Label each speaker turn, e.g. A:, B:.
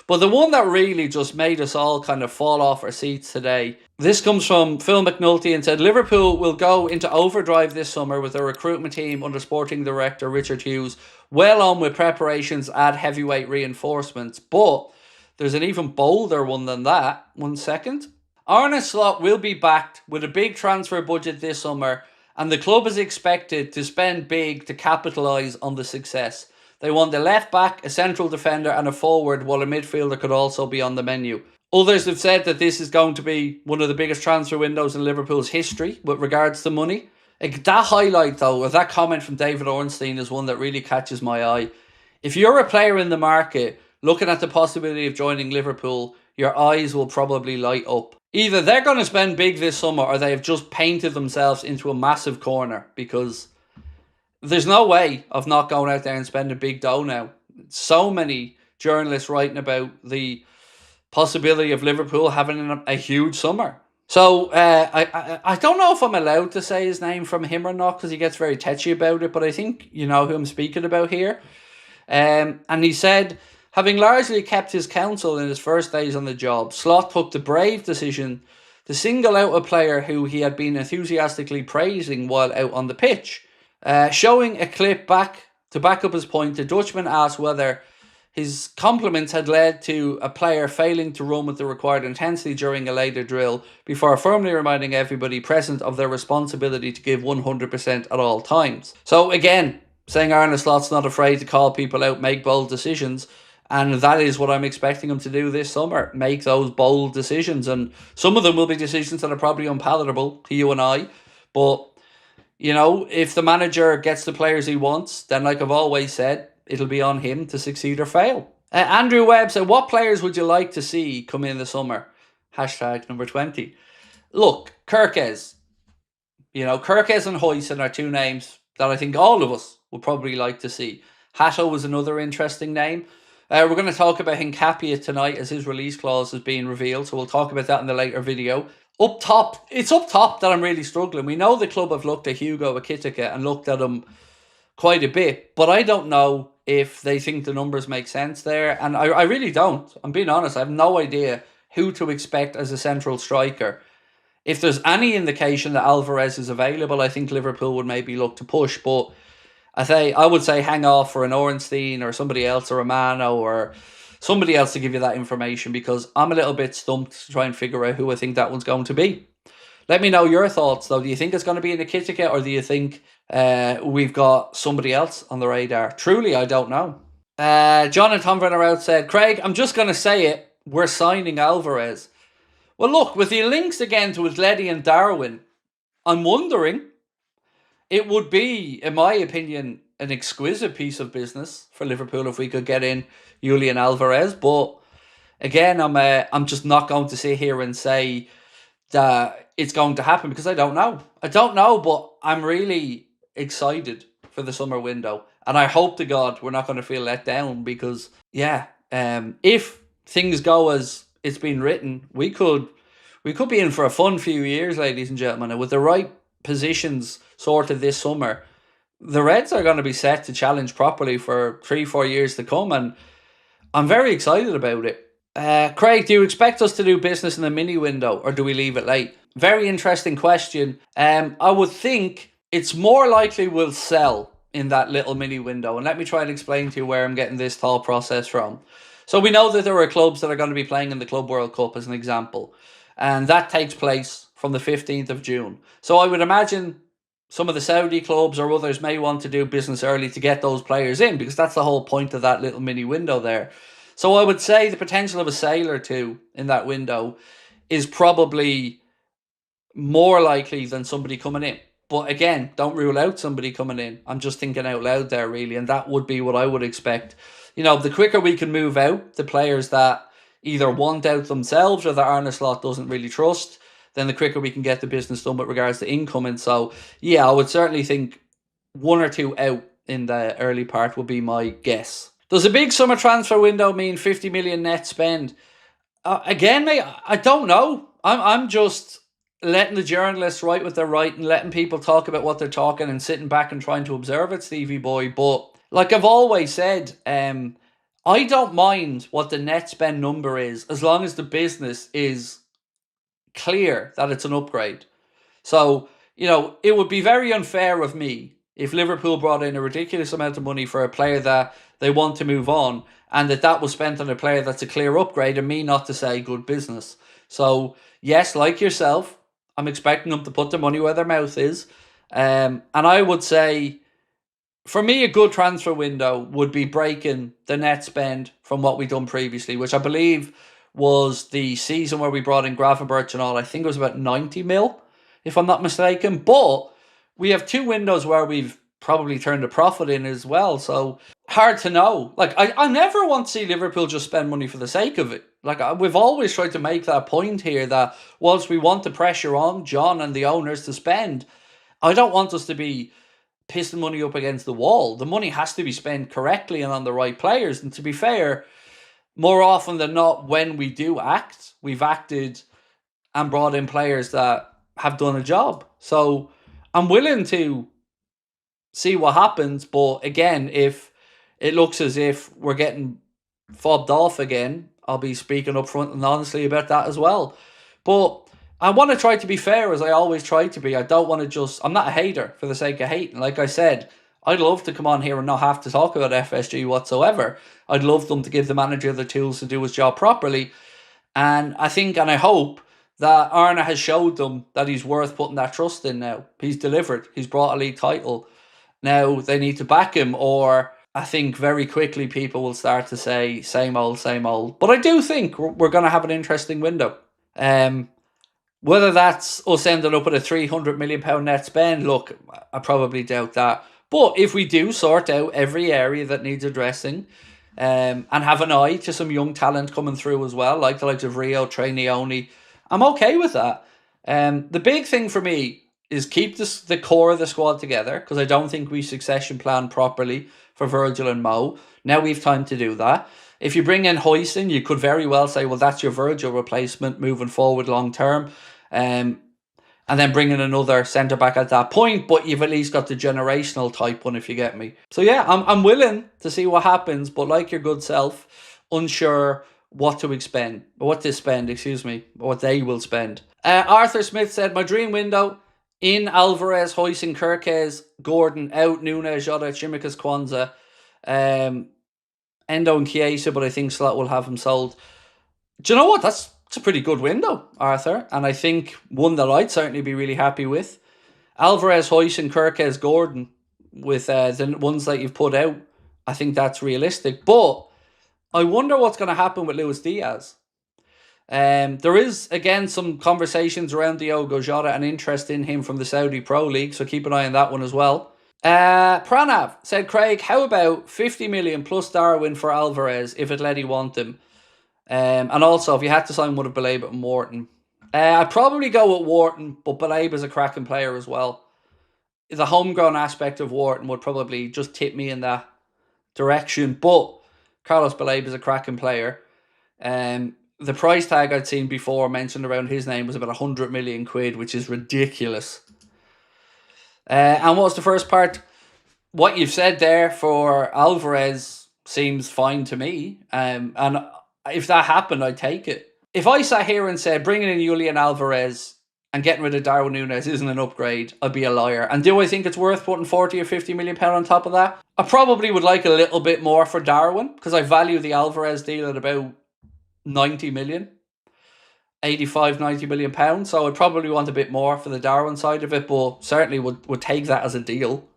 A: But the one that really just made us all kind of fall off our seats today, this comes from Phil McNulty and said, Liverpool will go into overdrive this summer with their recruitment team under sporting director Richard Hughes well on with preparations to add heavyweight reinforcements. But there's an even bolder one than that. 1 second. Arne Slot will be backed with a big transfer budget this summer, and the club is expected to spend big to capitalise on the success. They want a left back, a central defender and a forward, while a midfielder could also be on the menu. Others have said that this is going to be one of the biggest transfer windows in Liverpool's history with regards to money. That highlight though, or that comment from David Ornstein is one that really catches my eye. If you're a player in the market looking at the possibility of joining Liverpool, your eyes will probably light up. Either they're going to spend big this summer or they have just painted themselves into a massive corner, because there's no way of not going out there and spending big dough now. So many journalists writing about the possibility of Liverpool having a huge summer. So I don't know if I'm allowed to say his name from him or not, because he gets very touchy about it, but I think you know who I'm speaking about here. And he said, having largely kept his counsel in his first days on the job, Slot took the brave decision to single out a player who he had been enthusiastically praising while out on the pitch. Showing a clip back to back up his point, the Dutchman asked whether his compliments had led to a player failing to run with the required intensity during a later drill, before firmly reminding everybody present of their responsibility to give 100% at all times. So again, saying Arne Slot's not afraid to call people out, make bold decisions, and that is what I'm expecting him to do this summer. Make those bold decisions, and some of them will be decisions that are probably unpalatable to you and I, but you know, if the manager gets the players he wants, then like I've always said, it'll be on him to succeed or fail. Andrew Webb said, what players would you like to see come in the summer? Hashtag number 20. Look, Kirkes. You know, Kirkes and Huijsen are two names that I think all of us would probably like to see. Hato was another interesting name. We're going to talk about Hincapie tonight as his release clause is being revealed, so we'll talk about that in the later video. Up top, it's up top that I'm really struggling. We know the club have looked at Hugo Ekitike and looked at him quite a bit, but I don't know if they think the numbers make sense there, and I really don't. I'm being honest, I have no idea who to expect as a central striker. If there's any indication that Alvarez is available, I think Liverpool would maybe look to push, but I would say hang off for an Ornstein or somebody else, or a Mano or somebody else to give you that information, because I'm a little bit stumped to try and figure out who I think that one's going to be. Let me know your thoughts though. Do you think it's going to be in Ekitike, or do you think we've got somebody else on the radar? Truly, I don't know. John and Tom Venner said, Craig, I'm just going to say it. We're signing Alvarez. Well, look, with the links again to Atleti and Darwin, I'm wondering, it would be, in my opinion, an exquisite piece of business for Liverpool if we could get in Julian Alvarez. But again, I'm just not going to sit here and say that it's going to happen, because I don't know. I don't know, but I'm really excited for the summer window. And I hope to God we're not going to feel let down, because, yeah, if things go as it's been written, we could be in for a fun few years, ladies and gentlemen. And with the right positions sorted this summer, the Reds are going to be set to challenge properly for 3-4 years to come, and I'm very excited about it. Craig, do you expect us to do business in the mini window, or do we leave it late? Very interesting question. I would think it's more likely we'll sell in that little mini window, and let me try and explain to you where I'm getting this thought process from. So we know that there are clubs that are going to be playing in the Club World Cup as an example, and that takes place from the 15th of June. So I would imagine some of the Saudi clubs or others may want to do business early to get those players in, because that's the whole point of that little mini window there. So I would say the potential of a sale or two in that window is probably more likely than somebody coming in. But again, don't rule out somebody coming in. I'm just thinking out loud there, really, and that would be what I would expect. You know, the quicker we can move out the players that either want out themselves or that Arne Slot doesn't really trust, then the quicker we can get the business done with regards to incoming. So, yeah, I would certainly think one or two out in the early part would be my guess. Does a big summer transfer window mean 50 million net spend? Again, mate, I don't know. I'm just letting the journalists write what they're writing, letting people talk about what they're talking, and sitting back and trying to observe it, Stevie boy. But like I've always said, I don't mind what the net spend number is as long as the business is clear that it's an upgrade. So, it would be very unfair of me if Liverpool brought in a ridiculous amount of money for a player that they want to move on, and that was spent on a player that's a clear upgrade, and me not to say good business. So, yes, like yourself, I'm expecting them to put their money where their mouth is. And I would say, for me, a good transfer window would be breaking the net spend from what we've done previously, which I believe was the season where we brought in Gravenberch and all. I think it was about 90 mil, if I'm not mistaken. But we have 2 windows where we've probably turned a profit in as well. So hard to know. Like, I never want to see Liverpool just spend money for the sake of it. Like, we've always tried to make that point here that whilst we want the pressure on John and the owners to spend, I don't want us to be pissing money up against the wall. The money has to be spent correctly and on the right players. And to be fair, more often than not, when we do act, we've acted and brought in players that have done a job. So I'm willing to see what happens. But again, if it looks as if we're getting fobbed off again, I'll be speaking up front and honestly about that as well. But I want to try to be fair, as I always try to be. I don't want to I'm not a hater for the sake of hating. Like I said, I'd love to come on here and not have to talk about FSG whatsoever. I'd love them to give the manager the tools to do his job properly. And I think and I hope that Arna has showed them that he's worth putting that trust in now. He's delivered. He's brought a league title. Now they need to back him, or I think very quickly people will start to say same old, same old. But I do think we're going to have an interesting window. Whether that's us ending up with a £300 million net spend, look, I probably doubt that. But if we do sort out every area that needs addressing, and have an eye to some young talent coming through as well, like the likes of Rio, Trainioni, I'm okay with that. The big thing for me is keep the core of the squad together, because I don't think we succession plan properly for Virgil and Mo. Now we've time to do that. If you bring in Hoyson, you could very well say, well, that's your Virgil replacement moving forward long term. And then bring in another centre-back at that point, but you've at least got the generational type one, if you get me. So yeah, I'm willing to see what happens, but like your good self, unsure what to spend, what they will spend. Arthur Smith said, my dream window, in Alvarez, Hoyson, Kirkes, Gordon, out, Nunes, Jota, Chimikas, Kwanzaa, Endo and Chiesa, but I think Slot will have him sold. Do you know what? It's a pretty good window, Arthur, and I think one that I'd certainly be really happy with. Alvarez, Hoyson, Kirkes, Gordon, with the ones that you've put out, I think that's realistic. But I wonder what's going to happen with Luis Diaz. There is, again, some conversations around Diogo Jota and interest in him from the Saudi Pro League, so keep an eye on that one as well. Pranav said, Craig, how about 50 million plus Darwin for Alvarez if Atleti want him? And also, if you had to sign one of Baleba and Wharton, I'd probably go with Wharton, but Baleba's a cracking player as well. The homegrown aspect of Wharton would probably just tip me in that direction, but Carlos Baleba's a cracking player. The price tag I'd seen before mentioned around his name was about 100 million quid, which is ridiculous. And what was the first part? What you've said there for Alvarez seems fine to me. And if that happened, I'd take it. If I sat here and said bringing in Julian Alvarez and getting rid of Darwin Núñez isn't an upgrade, I'd be a liar. And do I think it's worth putting 40 or 50 million pound on top of that? I probably would like a little bit more for Darwin, because I value the Alvarez deal at about 90 million. 85, 90 million pounds. So I'd probably want a bit more for the Darwin side of it, but certainly would take that as a deal.